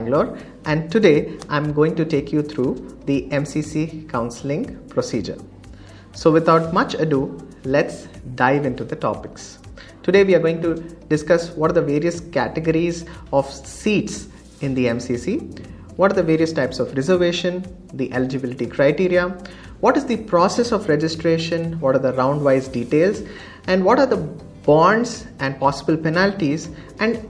Bangalore, and today I'm going to take you through the MCC counseling procedure. So without much ado, let's dive into the topics. Today we are going to discuss what are the various categories of seats in the MCC, what are the various types of reservation, the eligibility criteria, what is the process of registration, what are the round-wise details, and what are the bonds and possible penalties, and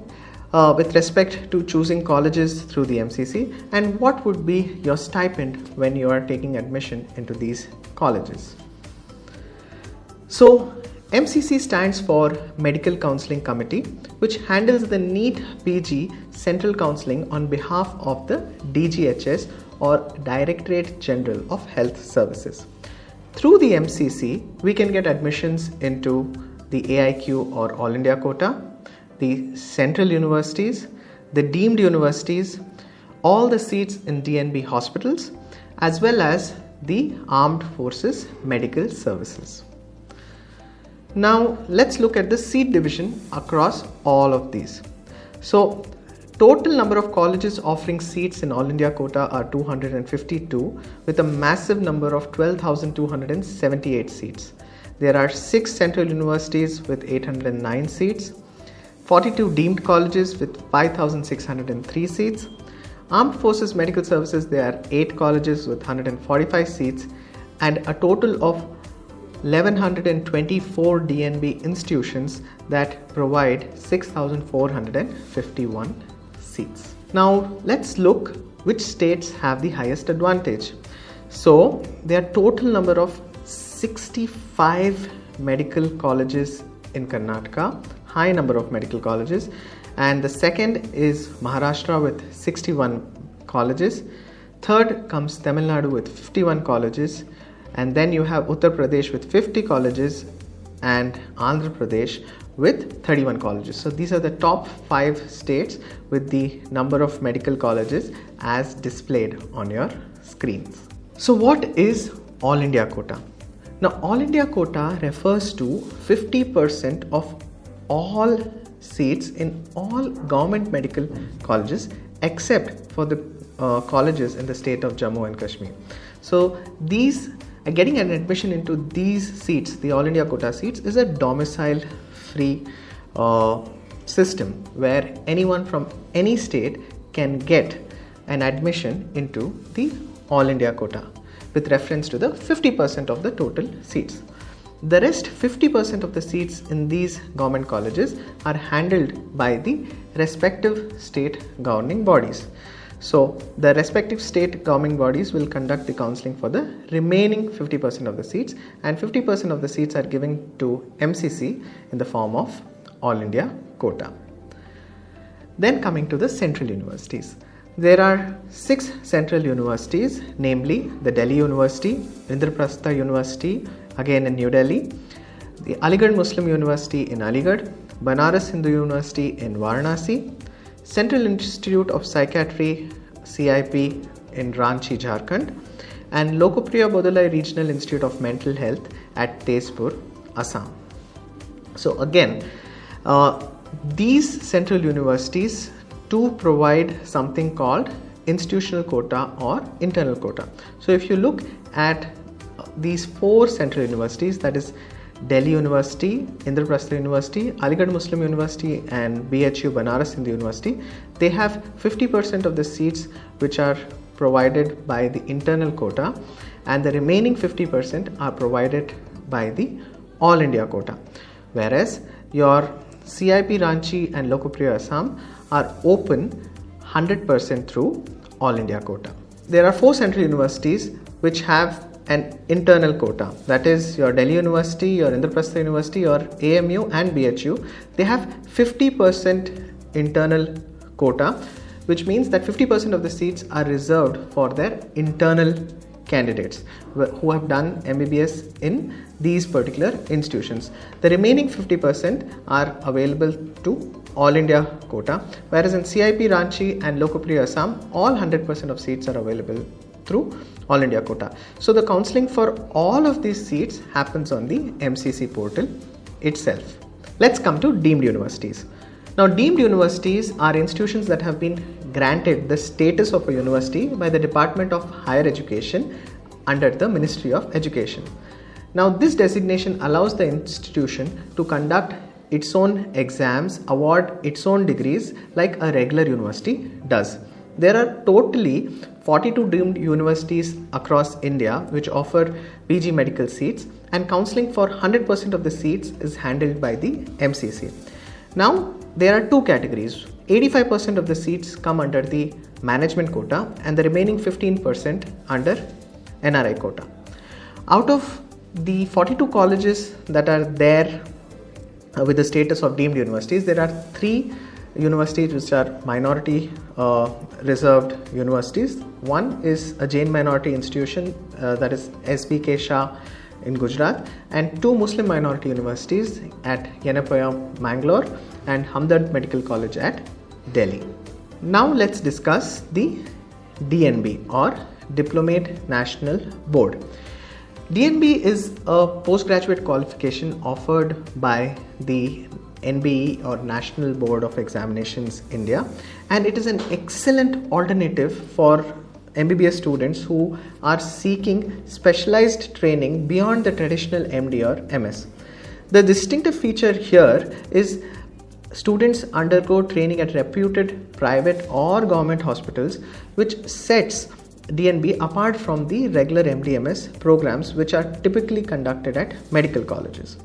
with respect to choosing colleges through the MCC, and what would be your stipend when you are taking admission into these colleges. So MCC stands for Medical Counselling Committee, which handles the NEET PG central counselling on behalf of the DGHS or Directorate General of Health Services. Through the MCC, we can get admissions into the AIQ or All India quota, the central universities, the deemed universities, all the seats in DNB hospitals, as well as the armed forces medical services. Now let's look at the seat division across all of these. So total number of colleges offering seats in All India quota are 252 with a massive number of 12,278 seats. There are 6 central universities with 809 seats, 42 deemed colleges with 5,603 seats. Armed Forces Medical Services, there are 8 colleges with 145 seats, and a total of 1124 DNB institutions that provide 6,451 seats. Now let's look which states have the highest advantage. So there are total number of 65 medical colleges in Karnataka, high number of medical colleges, and the second is Maharashtra with 61 colleges. Third comes Tamil Nadu with 51 colleges, and then you have Uttar Pradesh with 50 colleges and Andhra Pradesh with 31 colleges. So these are the top 5 states with the number of medical colleges as displayed on your screens. So what is All India quota? Now All India quota refers to 50% of all seats in all government medical colleges except for the colleges in the state of Jammu and Kashmir. So these getting an admission into these seats, the All India quota seats, is a domicile free system where anyone from any state can get an admission into the All India quota with reference to the 50% of the total seats. The rest 50% of the seats in these government colleges are handled by the respective state governing bodies. So the respective state governing bodies will conduct the counselling for the remaining 50% of the seats, and 50% of the seats are given to MCC in the form of All India quota. Then coming to the central universities. There are 6 central universities, namely the Delhi University, Indraprastha University, again in New Delhi, the Aligarh Muslim University in Aligarh, Banaras Hindu University in Varanasi, Central Institute of Psychiatry CIP in Ranchi, Jharkhand, and Lokopriya Bodolai Regional Institute of Mental Health at Tezpur, Assam. So again, these central universities do provide something called institutional quota or internal quota. So if you look at these 4 central universities, that is Delhi University, Indraprastha University, Aligarh Muslim University, and BHU Banaras Hindu University, they have 50% of the seats which are provided by the internal quota, and the remaining 50% are provided by the All India quota, whereas your CIP Ranchi and Lokopriya Assam are open 100% through All India quota. There are 4 central universities which have an internal quota, that is your Delhi University, your Indraprastha University, your AMU and BHU. They have 50% internal quota, which means that 50% of the seats are reserved for their internal candidates who have done MBBS in these particular institutions. The remaining 50% are available to All India quota, whereas in CIP Ranchi and Lokopriya Assam, all 100% of seats are available through All India quota. So the counselling for all of these seats happens on the MCC portal itself. Let's come to deemed universities. Now, deemed universities are institutions that have been granted the status of a university by the Department of Higher Education under the Ministry of Education. Now, this designation allows the institution to conduct its own exams, award its own degrees like a regular university does. There are totally 42 deemed universities across India which offer PG medical seats, and counseling for 100% of the seats is handled by the MCC. Now, there are two categories. 85% of the seats come under the management quota and the remaining 15% under NRI quota. Out of the 42 colleges that are there with the status of deemed universities, there are 3 universities which are minority reserved universities. One is a Jain minority institution, that is SBK Shah in Gujarat, and 2 Muslim minority universities at Yenapayam, Mangalore, and Hamdard Medical College at Delhi. Now let's discuss the DNB or Diplomate National Board. DNB is a postgraduate qualification offered by the NBE or National Board of Examinations India, and it is an excellent alternative for MBBS students who are seeking specialized training beyond the traditional MD or MS. The distinctive feature here is students undergo training at reputed private or government hospitals, which sets DNB apart from the regular MD/MS programs which are typically conducted at medical colleges.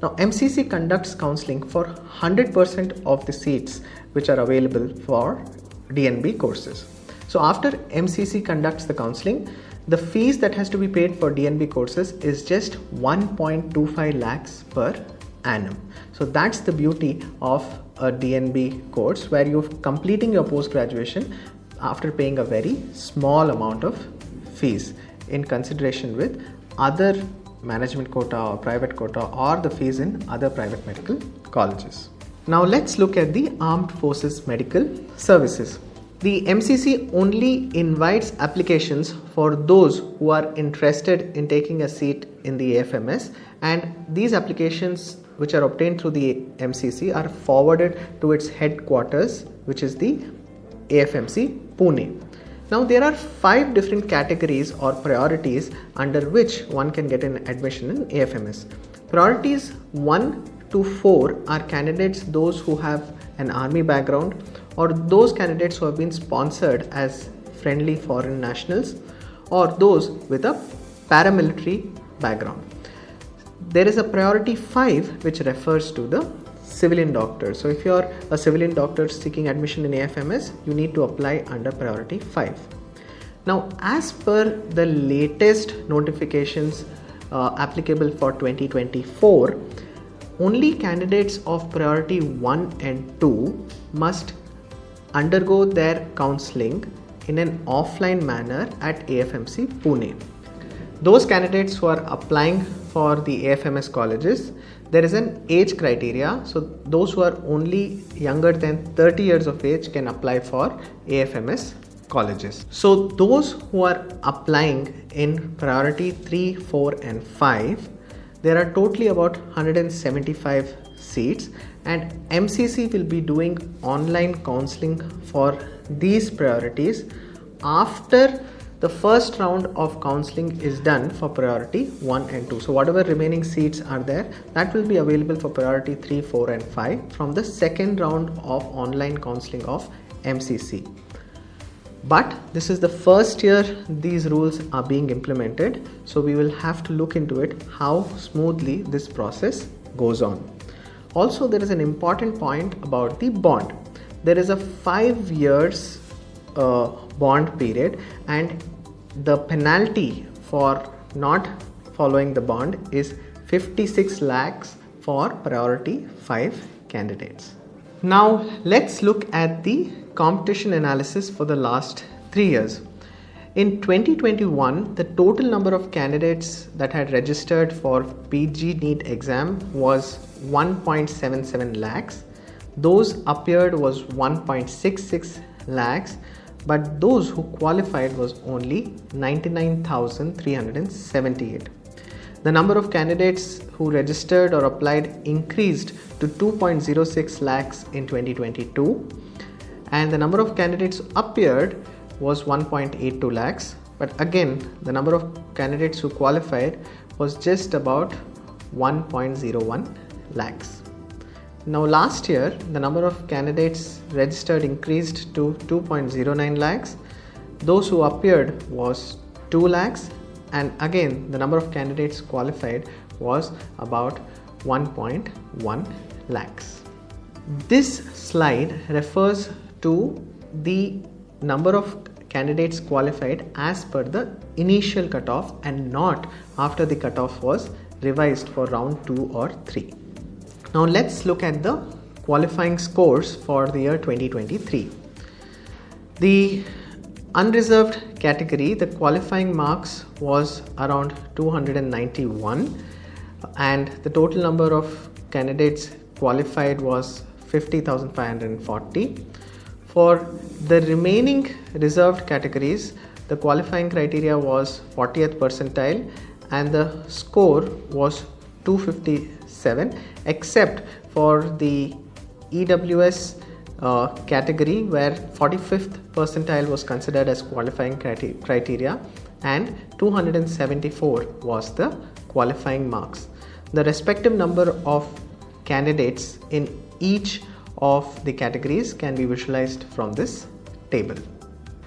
Now, MCC conducts counseling for 100% of the seats which are available for DNB courses. So after MCC conducts the counseling, the fees that has to be paid for DNB courses is just 1.25 lakhs per annum. So that's the beauty of a DNB course, where you're completing your post-graduation after paying a very small amount of fees in consideration with other management quota or private quota or the fees in other private medical colleges. Now let's look at the Armed Forces Medical Services. The MCC only invites applications for those who are interested in taking a seat in the AFMS, and these applications which are obtained through the MCC are forwarded to its headquarters, which is the AFMC Pune. Now there are 5 different categories or priorities under which one can get an admission in AFMS. Priorities 1 to 4 are candidates those who have an army background or those candidates who have been sponsored as friendly foreign nationals or those with a paramilitary background. There is a priority 5 which refers to the civilian doctor. So if you are a civilian doctor seeking admission in AFMS, you need to apply under priority 5. Now, as per the latest notifications applicable for 2024, only candidates of priority 1 and 2 must undergo their counseling in an offline manner at AFMC Pune. Those candidates who are applying for the AFMS colleges, there is an age criteria. So those who are only younger than 30 years of age can apply for AFMS colleges. So those who are applying in priority 3, 4 and 5, there are totally about 175 seats, and MCC will be doing online counseling for these priorities after the first round of counseling is done for priority 1 and 2. So whatever remaining seats are there, that will be available for priority 3, 4 and 5 from the second round of online counseling of MCC. But this is the first year these rules are being implemented, so we will have to look into it how smoothly this process goes on. Also, there is an important point about the bond. There is a 5 years bond period, and the penalty for not following the bond is 56 lakhs for priority 5 candidates. Now let's look at the competition analysis for the last 3 years. In 2021, the total number of candidates that had registered for PG NEET exam was 1.77 lakhs. Those appeared was 1.66 lakhs, but those who qualified was only 99,378. The number of candidates who registered or applied increased to 2.06 lakhs in 2022, and the number of candidates who appeared was 1.82 lakhs. But again, the number of candidates who qualified was just about 1.01 lakhs. Now last year, the number of candidates registered increased to 2.09 lakhs. Those who appeared was 2 lakhs, and again the number of candidates qualified was about 1.1 lakhs. This slide refers to the number of candidates qualified as per the initial cutoff and not after the cutoff was revised for round 2 or 3. Now let's look at the qualifying scores for the year 2023. The unreserved category, the qualifying marks was around 291, and the total number of candidates qualified was 50,540. For the remaining reserved categories, the qualifying criteria was 40th percentile and the score was 257, except for the EWS category, where 45th percentile was considered as qualifying criteria and 274 was the qualifying marks. The respective number of candidates in each of the categories can be visualized from this table.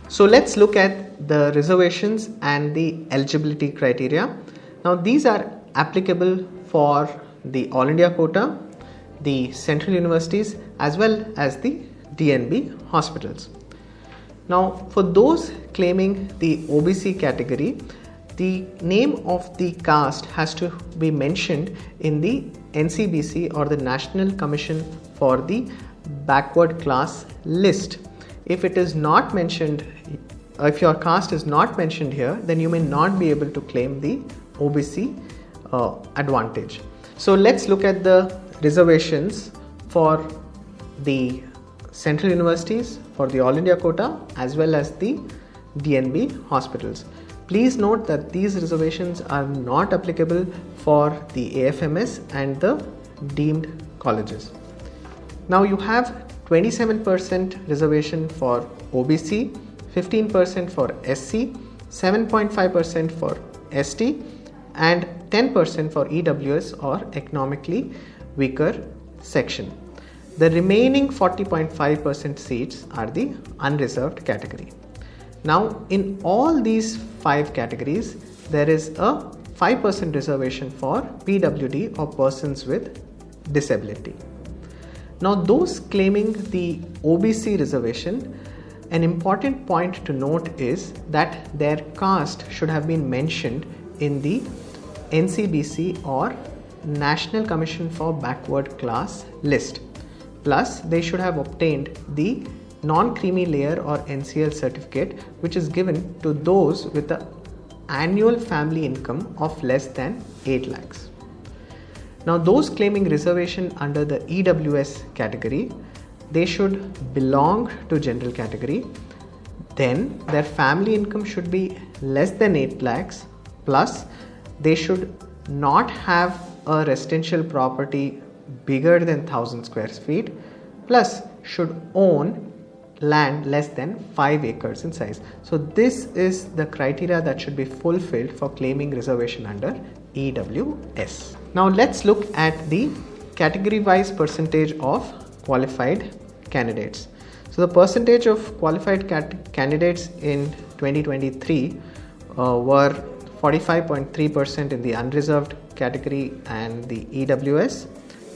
So let's look at the reservations and the eligibility criteria. Now these are applicable for the All India quota, the central universities, as well as the DNB hospitals. Now for those claiming the OBC category, the name of the caste has to be mentioned in the NCBC or the National Commission for the Backward Class list. If it is not mentioned, if your caste is not mentioned here, then you may not be able to claim the OBC advantage. So let's look at the reservations for the central universities, for the All India quota, as well as the DNB hospitals. Please note that these reservations are not applicable for the AFMS and the deemed colleges. Now you have 27% reservation for OBC, 15% for SC, 7.5% for ST, and 10% for EWS or economically weaker section. The remaining 40.5% seats are the unreserved category. Now in all these 5 categories, there is a 5% reservation for PWD or persons with disability. Now those claiming the OBC reservation, an important point to note is that their caste should have been mentioned in the NCBC or National Commission for Backward Class list. Plus they should have obtained the non-creamy layer or NCL certificate, which is given to those with the annual family income of less than 8 lakhs. Now those claiming reservation under the EWS category, they should belong to general category. Then their family income should be less than 8 lakhs, plus they should not have a residential property bigger than 1000 square feet, plus should own land less than 5 acres in size. So this is the criteria that should be fulfilled for claiming reservation under EWS. Now let's look at the category wise percentage of qualified candidates. So the percentage of qualified candidates in 2023 were 45.3% in the unreserved category and the EWS,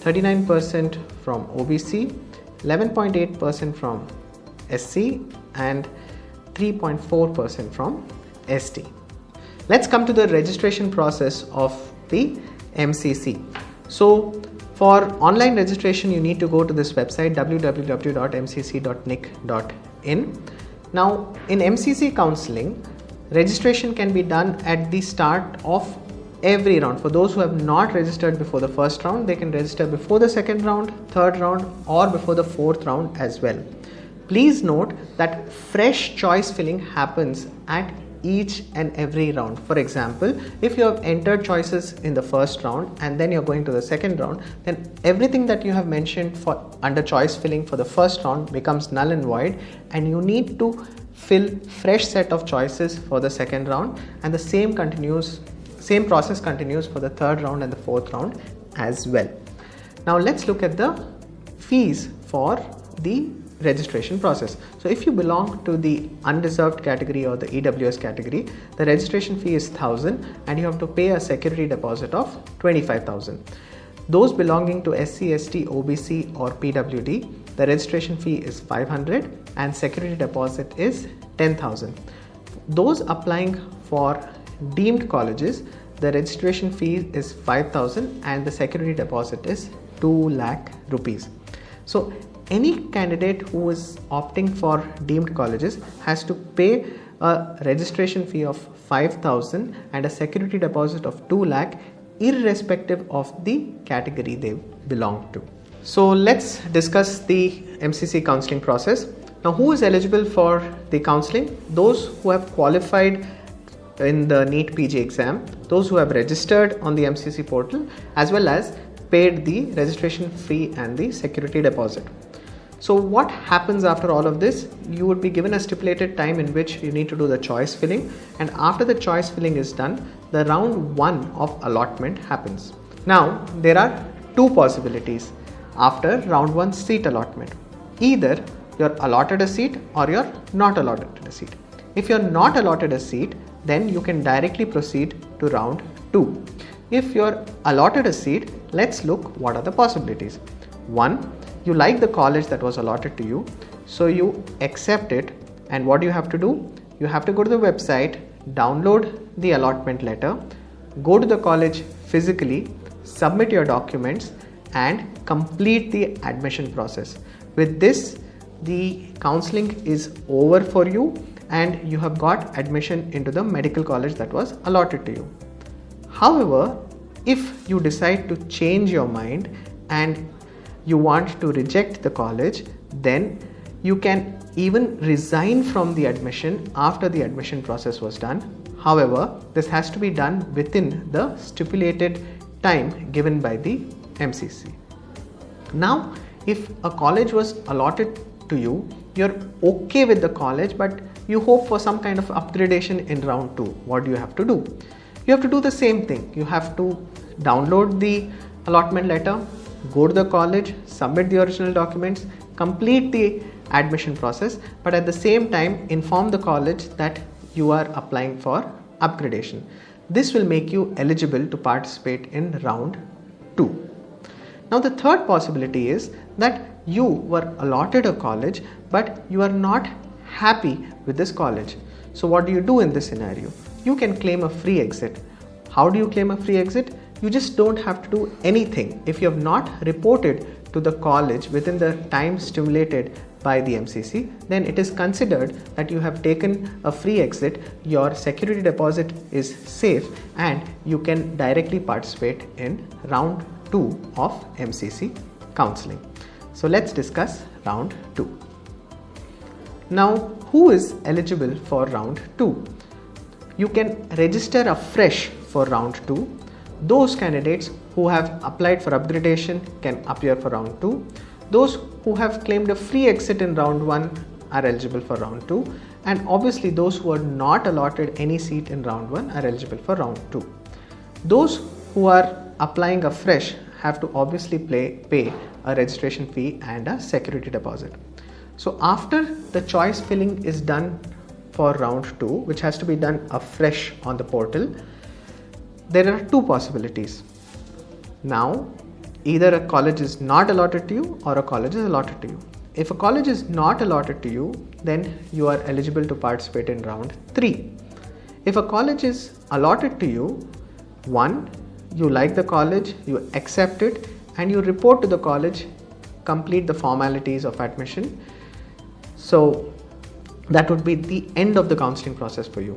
39% from OBC, 11.8% from SC and 3.4% from ST. Let's come to the registration process of the MCC. So for online registration, you need to go to this website www.mcc.nic.in. Now in MCC counseling, registration can be done at the start of every round. For those who have not registered before the first round, they can register before the second round, third round, or before the fourth round as well. Please note that fresh choice filling happens at each and every round. For example, if you have entered choices in the first round and then you're going to the second round, then everything that you have mentioned for under choice filling for the first round becomes null and void, and you need to fill fresh set of choices for the second round, and the same process continues for the third round and the fourth round as well. Now let's look at the fees for the registration process. So if you belong to the unreserved category or the EWS category, the registration fee is 1,000 and you have to pay a security deposit of 25,000. Those belonging to SC, ST, OBC or PWD, the registration fee is 500 and security deposit is 10,000. Those applying for deemed colleges, the registration fee is 5,000 and the security deposit is 2 lakh rupees. So any candidate who is opting for deemed colleges has to pay a registration fee of 5,000 and a security deposit of 2 lakh irrespective of the category they belong to. So let's discuss the MCC counseling process. Now, who is eligible for the counseling? Those who have qualified in the NEET PG exam, those who have registered on the MCC portal, as well as paid the registration fee and the security deposit. So what happens after all of this? You would be given a stipulated time in which you need to do the choice filling, and after the choice filling is done, the round 1 of allotment happens. Now there are two possibilities after round 1 seat allotment. Either you're allotted a seat or you're not allotted a seat. If you're not allotted a seat, then you can directly proceed to round 2. If you're allotted a seat, let's look what are the possibilities. 1. You like the college that was allotted to you, so you accept it, and what do you have to do? You have to go to the website, download the allotment letter, go to the college physically, submit your documents and complete the admission process. With this, the counseling is over for you and you have got admission into the medical college that was allotted to you. However, if you decide to change your mind and you want to reject the college, then you can even resign from the admission after the admission process was done. However, this has to be done within the stipulated time given by the MCC. Now, if a college was allotted to you, you're okay with the college, but you hope for some kind of upgradation in round 2. What do you have to do? You have to do the same thing. You have to download the allotment letter, go to the college, submit the original documents, complete the admission process, but at the same time inform the college that you are applying for upgradation. This will make you eligible to participate in round 2. Now the third possibility is that you were allotted a college but you are not happy with this college. So what do you do in this scenario? You can claim a free exit. How do you claim a free exit? You just don't have to do anything. If you have not reported to the college within the time stipulated by the MCC, then it is considered that you have taken a free exit, your security deposit is safe, and you can directly participate in round 2 of MCC counseling. So let's discuss round 2. Now, who is eligible for round 2? You can register afresh for round 2. Those candidates who have applied for upgradation can appear for round 2. Those who have claimed a free exit in round 1 are eligible for round 2. And obviously those who are not allotted any seat in round 1 are eligible for round 2. Those who are applying afresh have to obviously pay a registration fee and a security deposit. So after the choice filling is done for round 2, which has to be done afresh on the portal, there are two possibilities. Now, either a college is not allotted to you or a college is allotted to you. If a college is not allotted to you, then you are eligible to participate in round 3. If a college is allotted to you, 1, you like the college, you accept it, and you report to the college, complete the formalities of admission. So that would be the end of the counseling process for you.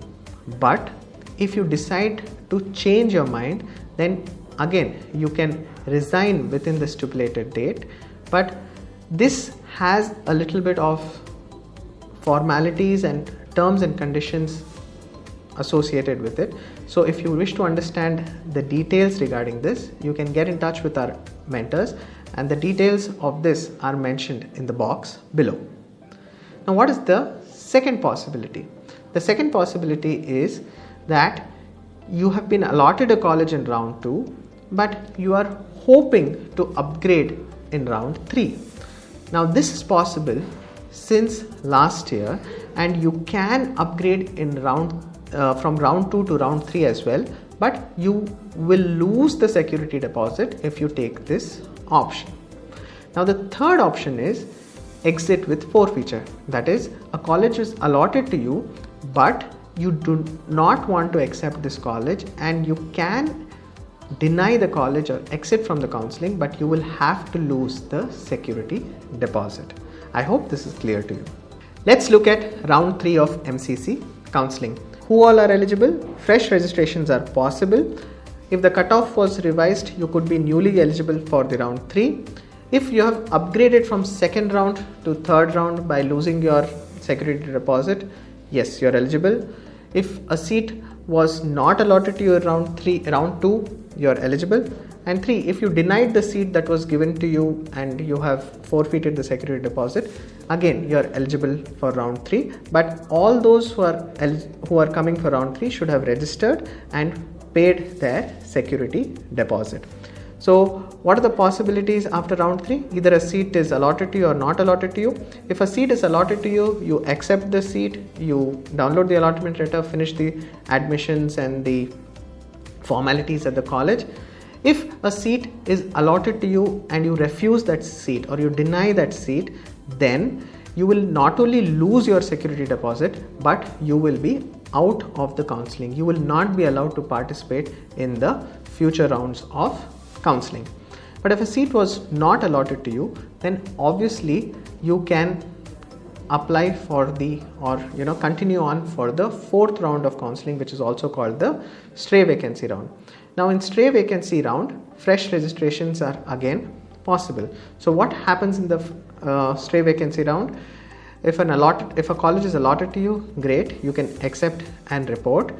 But if you decide to change your mind, then again you can resign within the stipulated date, but this has a little bit of formalities and terms and conditions associated with it. So if you wish to understand the details regarding this, you can get in touch with our mentors, and the details of this are mentioned in the box below. Now, what is the second possibility? The second possibility is that you have been allotted a college in round 2, but you are hoping to upgrade in round 3. Now, this is possible since last year, and you can upgrade in from round 2 to round 3 as well, but you will lose the security deposit if you take this option. Now, the third option is exit with forfeiture. That is, a college is allotted to you, but you do not want to accept this college, and you can deny the college or exit from the counseling, but you will have to lose the security deposit. I hope this is clear to you. Let's look at round 3 of MCC counseling. Who all are eligible? Fresh registrations are possible. If the cutoff was revised, you could be newly eligible for the round 3. If you have upgraded from second round to third round by losing your security deposit, yes, you are eligible. If a seat was not allotted to you in round 2, you are eligible. And 3, if you denied the seat that was given to you and you have forfeited the security deposit, again you are eligible for round 3. But all those who are coming for round 3 should have registered and paid their security deposit. So what are the possibilities after round 3? Either a seat is allotted to you or not allotted to you. If a seat is allotted to you, you accept the seat, you download the allotment letter, finish the admissions and the formalities at the college. If a seat is allotted to you and you refuse that seat or you deny that seat, then you will not only lose your security deposit, but you will be out of the counseling. You will not be allowed to participate in the future rounds of counseling. But if a seat was not allotted to you, then obviously you can apply for continue on for the 4th round of counseling, which is also called the stray vacancy round. Now, in stray vacancy round, fresh registrations are again possible. So what happens in the stray vacancy round? If a college is allotted to you, great, you can accept and report.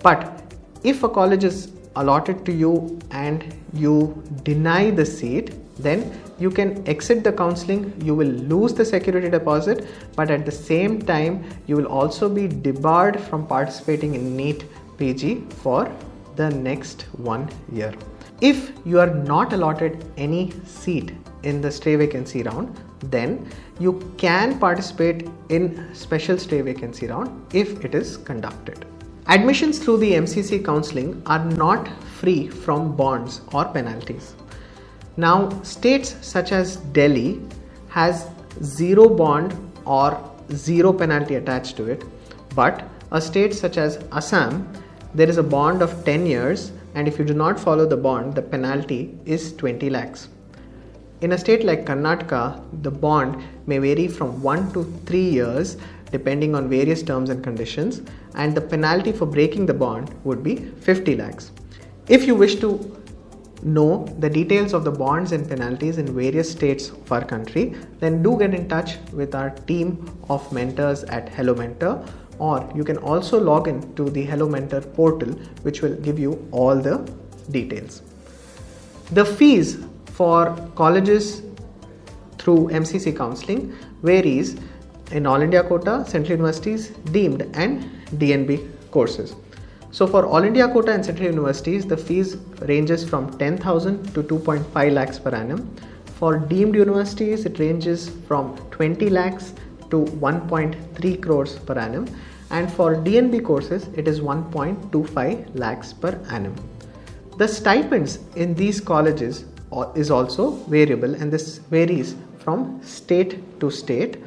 But if a college is allotted to you and you deny the seat, then you can exit the counseling. You will lose the security deposit, but at the same time you will also be debarred from participating in NEET PG for the next 1 year. If you are not allotted any seat in the stray vacancy round, then you can participate in special stray vacancy round if it is conducted. Admissions through the MCC counseling are not free from bonds or penalties. Now, states such as Delhi has 0 bond or 0 penalty attached to it, but a state such as Assam, there is a bond of 10 years, and if you do not follow the bond, the penalty is 20 lakhs. In a state like Karnataka, the bond may vary from 1 to 3 years depending on various terms and conditions, and the penalty for breaking the bond would be 50 lakhs. If you wish to know the details of the bonds and penalties in various states of our country, then do get in touch with our team of mentors at Hello Mentor, or you can also log in to the Hello Mentor portal, which will give you all the details. The fees for colleges through MCC counseling varies in All India quota, Central Universities, deemed and DNB courses. So for All India quota and Central Universities, the fees ranges from 10,000 to 2.5 lakhs per annum. For deemed universities, it ranges from 20 lakhs to 1.3 crores per annum. And for DNB courses, it is 1.25 lakhs per annum. The stipends in these colleges is also variable, and this varies from state to state.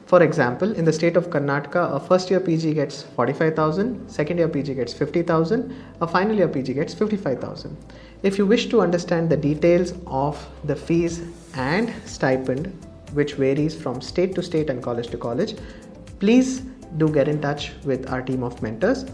For example, in the state of Karnataka, a first year PG gets 45,000, second year PG gets 50,000, a final year PG gets 55,000. If you wish to understand the details of the fees and stipend, which varies from state to state and college to college, please do get in touch with our team of mentors.